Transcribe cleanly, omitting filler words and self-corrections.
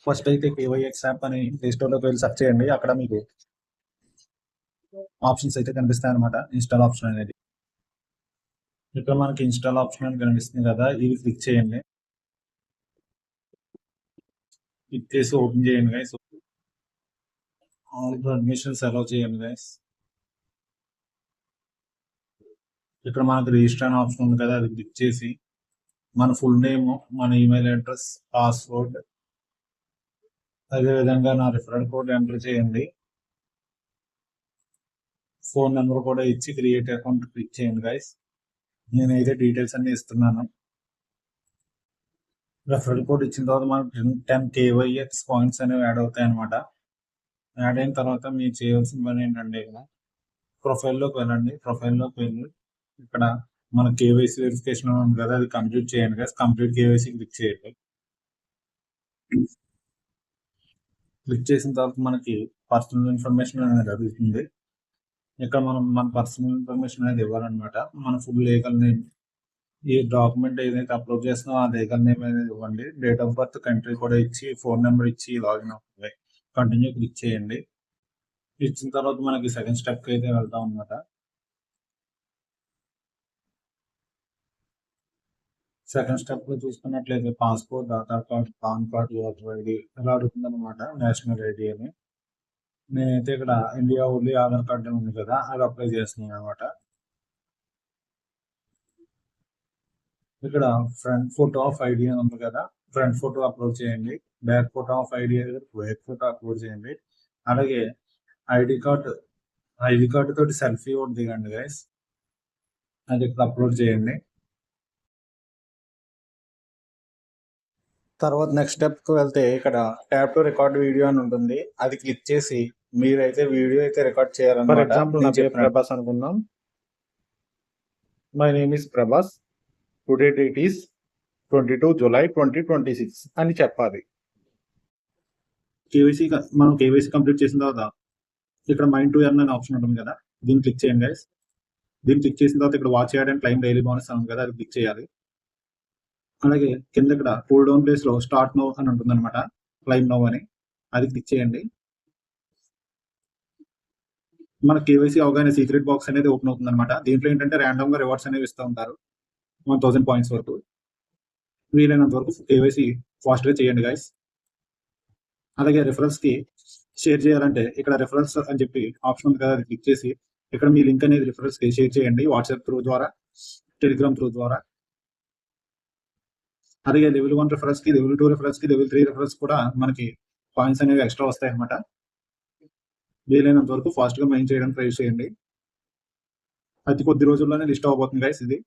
First అయితే కేవైఎక్స్ app అని play స్టోర్లోకి వెళ్ళి సెర్చ్ చేయండి. అక్కడ మీకు ఆప్షన్స్ అయితే కనిపిస్తాయి అనమాట. ఇన్స్టాల్ ఆప్షన్ అనేది ఇక్కడ మనకి ఇన్స్టాల్ ఆప్షన్ అని కనిపిస్తుంది కదా, ఇది క్లిక్ చేయండి. క్లిక్ చేసి ఓపెన్ చేయండి గైస్. ఆల్ పర్మిషన్స్ అలౌ చేయండి గైస్. ఇక్కడ మనకు రిజిస్టర్ అనే ఆప్షన్ ఉంది కదా, అది క్లిక్ చేసి మన ఫుల్ నేమ్, మన ఈమెయిల్ అడ్రస్, పాస్వర్డ్, అదేవిధంగా నా రిఫరల్ కోడ్ ఎంటర్ చేయండి. ఫోన్ నెంబర్ కూడా ఇచ్చి క్రియేట్ అకౌంట్ క్లిక్ చేయండి గైస్. నేనైతే డీటెయిల్స్ అన్ని ఇస్తున్నాను. రెఫరల్ కోడ్ ఇచ్చిన తర్వాత మనకు 10 KYX పాయింట్స్ అనేవి యాడ్ అవుతాయి అనమాట. యాడ్ అయిన తర్వాత మీరు చేయాల్సిన పని ఏంటంటే ఇక్కడ ప్రొఫైల్లోకి వెళ్ళండి. ప్రొఫైల్లోకి వెళ్ళి ఇక్కడ మన కేవైసీ వెరిఫికేషన్ ఉంది కదా, అది కంప్లీట్ చేయండి గైస్. కంప్లీట్ కేవైసీ క్లిక్ చేయండి. క్లిక్ చేసిన తర్వాత మనకి పర్సనల్ ఇన్ఫర్మేషన్ అనేది అడుగుతుంది. ఇక్కడ మనం మన పర్సనల్ ఇన్ఫర్మేషన్ అనేది ఇవ్వాలన్నమాట. మన ఫుల్ లీగల్ నేమ్, ఈ డాక్యుమెంట్ ఏదైతే అప్లోడ్ చేస్తున్నామో ఆ లీగల్ నేమ్ అనేది ఇవ్వండి. డేట్ ఆఫ్ బర్త్, కంట్రీ కూడా ఇచ్చి, ఫోన్ నెంబర్ ఇచ్చి లాగిన్ అవుతుంది. కంటిన్యూ క్లిక్ చేయండి. ఇచ్చిన తర్వాత మనకి సెకండ్ స్టెప్కి అయితే వెళ్తాం అనమాట. సెకండ్ స్టెప్ లో చూసుకున్నట్లయితే passport, Aadhaar card, pan card, voter ID ఇలా అడుగుతుంది అనమాట. నేషనల్ ఐడి అని నేనైతే ఇక్కడ ఇండియా ఓన్లీ ఆధార్ కార్డు ఉంది కదా, అది అప్లై చేస్తున్నాను అనమాట. ఇక్కడ ఫ్రంట్ ఫోటో ఆఫ్ ఐడి అని ఉంది కదా, ఫ్రంట్ ఫోటో అప్లోడ్ చేయండి. Back photo of ID back photo upload చేయండి. అలాగే ఐడి కార్డు తోటి సెల్ఫీ ఒకటి దిగండి గైస్, అది ఇక్కడ అప్లోడ్ చేయండి. తర్వాత నెక్స్ట్ స్టెప్కి వెళ్తే ఇక్కడ ట్యాప్ టు రికార్డ్ వీడియో అని ఉంటుంది, అది క్లిక్ చేసి మీరైతే వీడియో అయితే రికార్డ్ చేయాలన్నమాట. ఫర్ ఎగ్జాంపుల్ నా పేరు ప్రభాస్ అనుకుందాం. My name is Prabhas, today date is 22 July 2026 అని చెప్పాలి. మనం కేవైసీ కంప్లీట్ చేసిన తర్వాత ఇక్కడ మైండ్ టు ఎర్న్ అనే ఆప్షన్ ఉంటుంది కదా, దీన్ని క్లిక్ చేయండి గైస్. దీన్ని క్లిక్ చేసిన తర్వాత ఇక్కడ watch add and claim daily bonus ఉంది కదా, అది క్లిక్ చేయాలి. అలాగే కింద ఇక్కడ కూల్ డౌన్ ప్లేస్ లో స్టార్ట్ నో అని ఉంటుంది అనమాట, క్లైమ్ నో అని, అది క్లిక్ చేయండి. మన కేవైసీ అవగానే సీక్రెట్ బాక్స్ అనేది ఓపెన్ అవుతుంది అనమాట. దీంట్లో ఏంటంటే ర్యాండమ్ గా రివార్డ్స్ అనేవి ఇస్తూ ఉంటారు 1000 పాయింట్స్ వరకు. వీలైనంత వరకు కేవైసీ ఫాస్ట్ గా చేయండి గైస్. అలాగే రిఫరెన్స్ కి షేర్ చేయాలంటే ఇక్కడ రిఫరెన్స్ అని చెప్పి ఆప్షన్ ఉంది కదా, అది క్లిక్ చేసి ఇక్కడ మీ లింక్ అనేది రిఫరెన్స్ కి షేర్ చేయండి. వాట్సాప్ త్రూ ద్వారా, టెలిగ్రామ్ త్రూ ద్వారా. అలాగే లెవెల్ 1 రిఫరెన్స్ కి, లెవెల్ 2 రిఫరెన్స్ కి, లెవెల్ 3 రిఫరెన్స్ కూడా మనకి పాయింట్స్ అనేవి ఎక్స్ట్రా వస్తాయి అనమాట. వీలైనంత వరకు ఫాస్ట్ గా మైండ్ చేయడానికి ట్రై చేయండి. అతి కొద్ది రోజుల్లోనే లిస్ట్ అవ్వబోతుంది గైస్ ఇది.